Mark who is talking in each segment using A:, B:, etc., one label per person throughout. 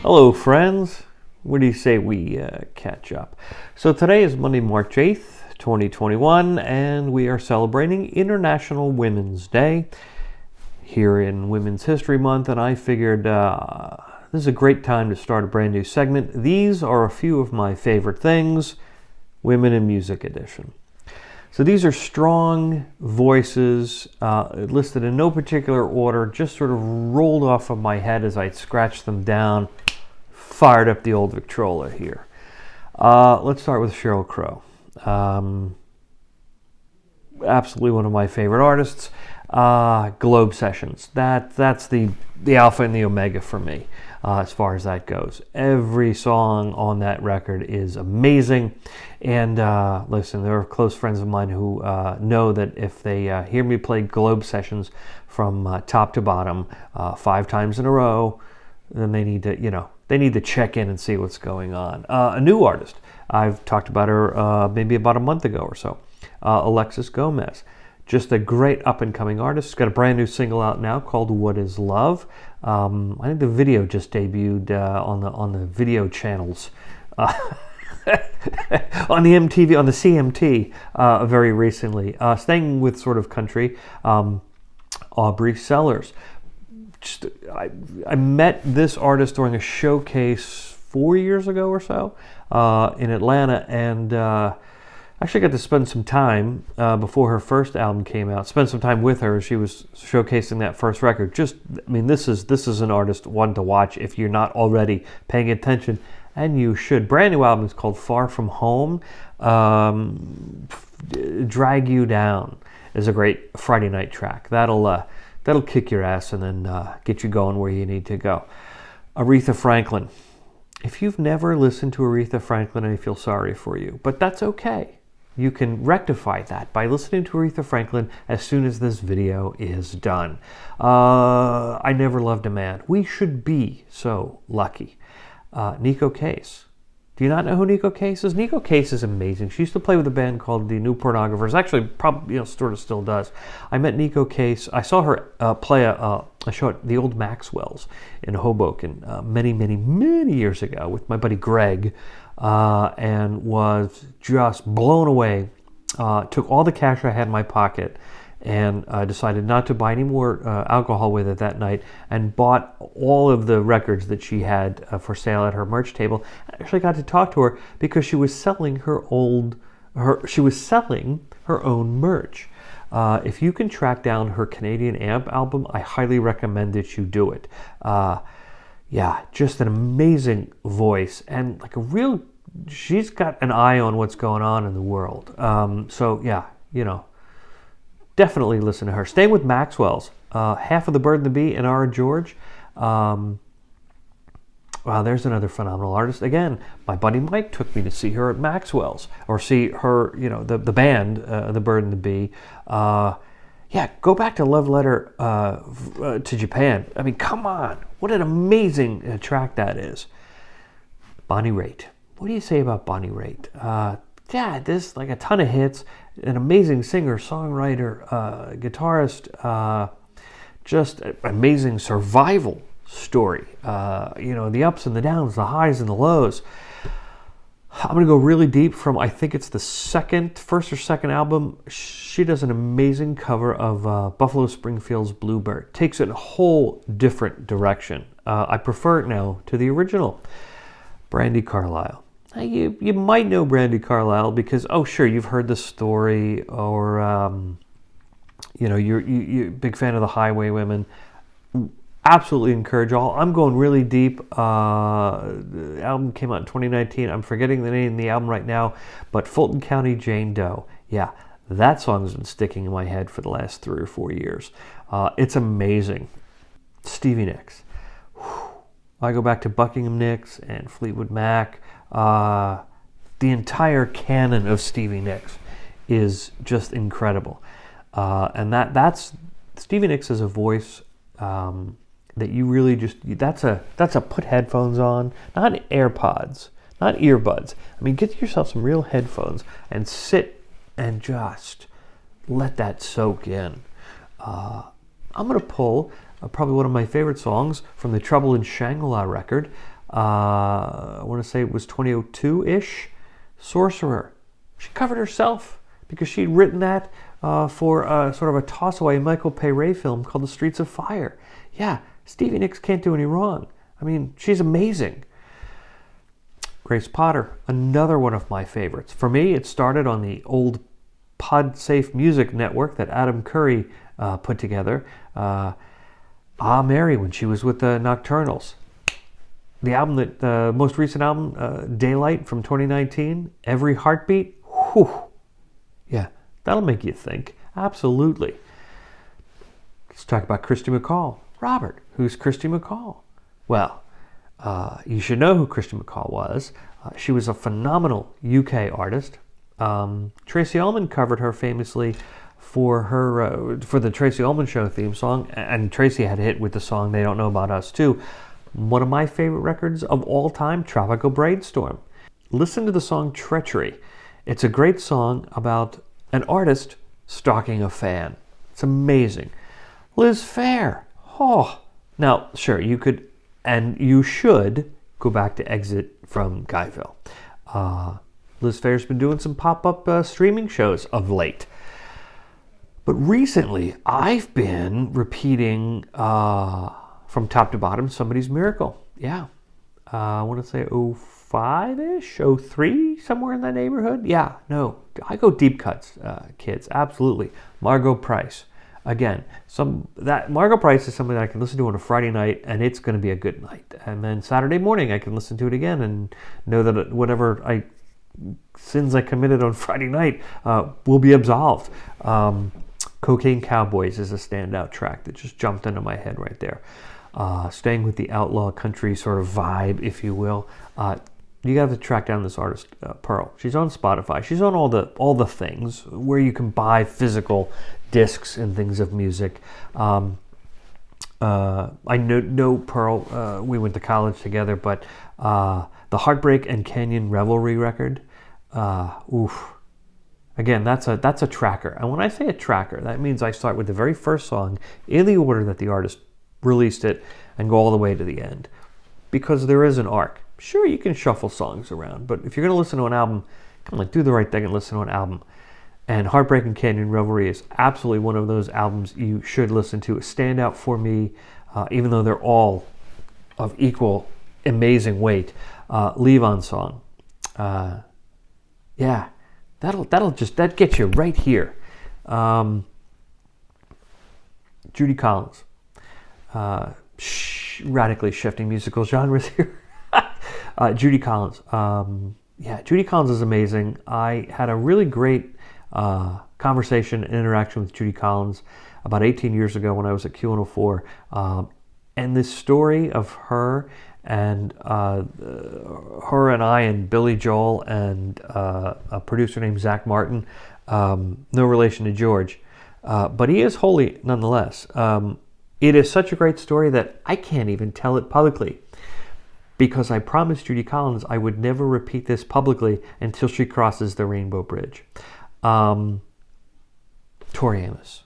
A: Hello, friends. What do you say we catch up? So today is Monday, March 8th, 2021, and we are celebrating International Women's Day here in Women's History Month, and I figured this is a great time to start a brand new segment. These are a few of my favorite things, Women in Music Edition. So these are strong voices listed in no particular order, just sort of rolled off of my head as I scratched them down, fired up the old Victrola here. Let's start with Sheryl Crow. Absolutely one of my favorite artists. Globe Sessions. That's the alpha and the omega for me as far as that goes. Every song on that record is amazing. And listen, there are close friends of mine who know that if they hear me play Globe Sessions from top to bottom 5 times in a row, then they need to check in and see what's going on. A new artist. I've talked about her maybe about a month ago or so. Alexis Gomez. Just a great up-and-coming artist. She's got a brand new single out now called What Is Love. I think the video just debuted on the video channels. On the MTV, on the CMT very recently. Staying with sort of country, Aubrey Sellers. I met this artist during a showcase 4 years ago or so in Atlanta, and actually got to spend some time before her first album came out. Spend some time with her as she was showcasing that first record. This is an artist one to watch if you're not already paying attention, and you should. Brand new album is called Far From Home. Drag You Down is a great Friday night track. That'll kick your ass and then get you going where you need to go. Aretha Franklin. If you've never listened to Aretha Franklin, I feel sorry for you, but that's okay. You can rectify that by listening to Aretha Franklin as soon as this video is done. I Never Loved a Man. We should be so lucky. Neko Case. Do you not know who Neko Case is? Neko Case is amazing. She used to play with a band called the New Pornographers. Actually, probably sort of still does. I met Neko Case. I saw her play a show at the old Maxwell's in Hoboken many, many, many years ago with my buddy Greg, and was just blown away. Took all the cash I had in my pocket and decided not to buy any more alcohol with it that night, and bought all of the records that she had for sale at her merch table. I actually got to talk to her because she was selling her own merch. If you can track down her Canadian Amp album, I highly recommend that you do it. Just an amazing voice and she's got an eye on what's going on in the world. Definitely listen to her. Staying with Maxwell's, Half of the Bird and the Bee and Ara George. Wow, there's another phenomenal artist. Again, my buddy Mike took me to see her at Maxwell's, or see her, the band, The Bird and the Bee. Go back to Love Letter to Japan. I mean, come on. What an amazing track that is. Bonnie Raitt. What do you say about Bonnie Raitt? There's a ton of hits. An amazing singer, songwriter, guitarist. Just an amazing survival story. The ups and the downs, the highs and the lows. I'm going to go really deep from, I think it's the first or second album. She does an amazing cover of Buffalo Springfield's Bluebird. Takes it in a whole different direction. I prefer it now to the original. Brandi Carlile. You might know Brandi Carlile because, you've heard the story, or you're a big fan of the Highwaywomen. Absolutely encourage all. I'm going really deep. The album came out in 2019. I'm forgetting the name of the album right now, but Fulton County Jane Doe. Yeah, that song's been sticking in my head for the last 3 or 4 years. It's amazing. Stevie Nicks. I go back to Buckingham Nicks and Fleetwood Mac. The entire canon of Stevie Nicks is just incredible. And that's Stevie Nicks is a voice that you really that's a put headphones on, not AirPods, not earbuds. I mean, get yourself some real headphones and sit and just let that soak in. I'm going to pull probably one of my favorite songs from the Trouble in Shangri-La record, I want to say it was 2002-ish, Sorcerer. She covered herself because she'd written that for sort of a toss-away Michael Peyre film called The Streets of Fire. Yeah, Stevie Nicks can't do any wrong. I mean, she's amazing. Grace Potter, another one of my favorites. For me, it started on the old PodSafe Music network that Adam Curry put together. Ah Mary, when she was with the Nocturnals. The album the most recent album, Daylight from 2019, Every Heartbeat. Whew. Yeah, that'll make you think. Absolutely. Let's talk about Kirsty MacColl. Robert, who's Kirsty MacColl? Well, you should know who Kirsty MacColl was. She was a phenomenal UK artist. Tracy Ullman covered her famously for her for the Tracy Ullman Show theme song, and Tracy had a hit with the song They Don't Know About Us too. One of my favorite records of all time, Tropical Brainstorm. Listen to the song Treachery. It's a great song about an artist stalking a fan. It's amazing. Liz Phair. Oh, now sure, you could and you should go back to Exit from Guyville. Liz Phair's been doing some pop-up streaming shows of late. But recently, I've been repeating from top to bottom Somebody's Miracle. Yeah. I want to say 05-ish, 03, somewhere in that neighborhood. Yeah, no. I go deep cuts, kids. Absolutely. Margot Price. Again, Margot Price is something that I can listen to on a Friday night, and it's going to be a good night. And then Saturday morning, I can listen to it again and know that whatever sins I committed on Friday night will be absolved. Cocaine Cowboys is a standout track that just jumped into my head right there. Staying with the outlaw country sort of vibe, if you will. You got to track down this artist, Pearl. She's on Spotify. She's on all the things where you can buy physical discs and things of music. I know Pearl. We went to college together, but the Heartbreak and Canyon Revelry record. Oof. Again, that's a tracker. And when I say a tracker, that means I start with the very first song in the order that the artist released it and go all the way to the end. Because there is an arc. Sure, you can shuffle songs around, but if you're going to listen to an album, come on, do the right thing and listen to an album. And Heartbreak and Canyon Revelry is absolutely one of those albums you should listen to. A standout for me, even though they're all of equal amazing weight. Levon song. Yeah. That gets you right here. Judy Collins. Radically shifting musical genres here. Judy Collins. Judy Collins is amazing. I had a really great conversation and interaction with Judy Collins about 18 years ago when I was at Q104. And this story of her and I and Billy Joel and a producer named Zach Martin, no relation to George, but he is holy nonetheless. It is such a great story that I can't even tell it publicly because I promised Judy Collins I would never repeat this publicly until she crosses the Rainbow Bridge. Tori Amos.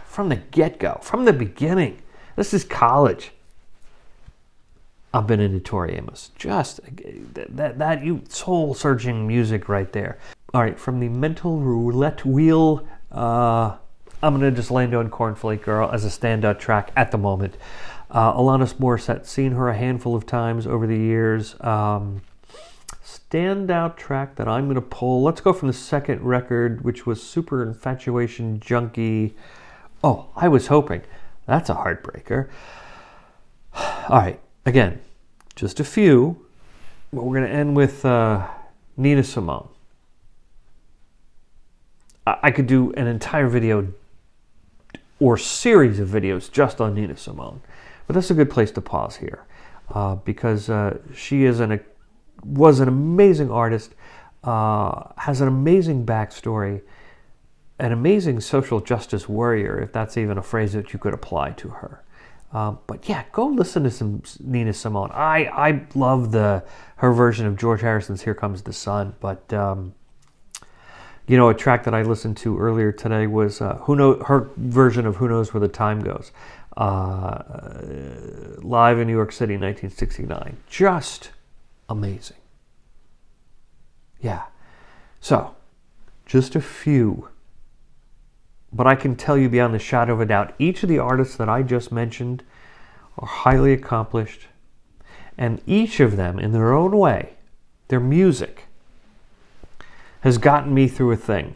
A: From the get-go, from the beginning, this is college. I've been into Tori Amos. Just that soul-searching music right there. All right, from the mental roulette wheel, I'm going to just land on Cornflake Girl as a standout track at the moment. Alanis Morissette, seen her a handful of times over the years. Standout track that I'm going to pull. Let's go from the second record, which was Super Infatuation Junkie. Oh, I was hoping. That's a heartbreaker. All right. Again, just a few. But we're going to end with Nina Simone. I could do an entire video or series of videos just on Nina Simone. But that's a good place to pause here because she was an amazing artist, has an amazing backstory, an amazing social justice warrior, if that's even a phrase that you could apply to her. But yeah, go listen to some Nina Simone. I love her version of George Harrison's Here Comes the Sun, but You know, a track that I listened to earlier today was her version of Who Knows Where the Time Goes, live in New York City, 1969. Just amazing. Yeah. So, just a few. But I can tell you beyond the shadow of a doubt, each of the artists that I just mentioned are highly accomplished. And each of them, in their own way, their music has gotten me through a thing.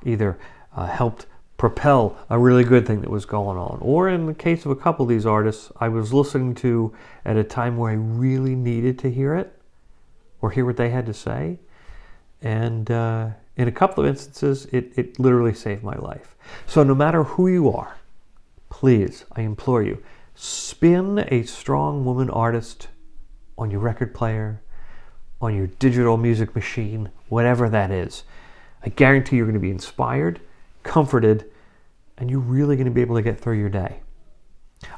A: Either helped propel a really good thing that was going on. Or in the case of a couple of these artists, I was listening to at a time where I really needed to hear it. Or hear what they had to say. And in a couple of instances, it literally saved my life. So no matter who you are, please, I implore you, spin a strong woman artist on your record player, on your digital music machine, whatever that is. I guarantee you're going to be inspired, comforted, and you're really going to be able to get through your day.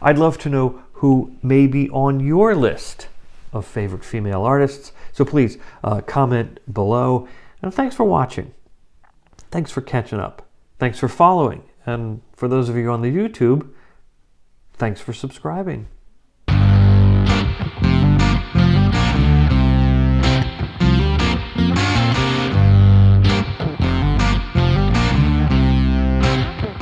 A: I'd love to know who may be on your list of favorite female artists. So please comment below. And thanks for watching. Thanks for catching up. Thanks for following. And for those of you on the YouTube, thanks for subscribing.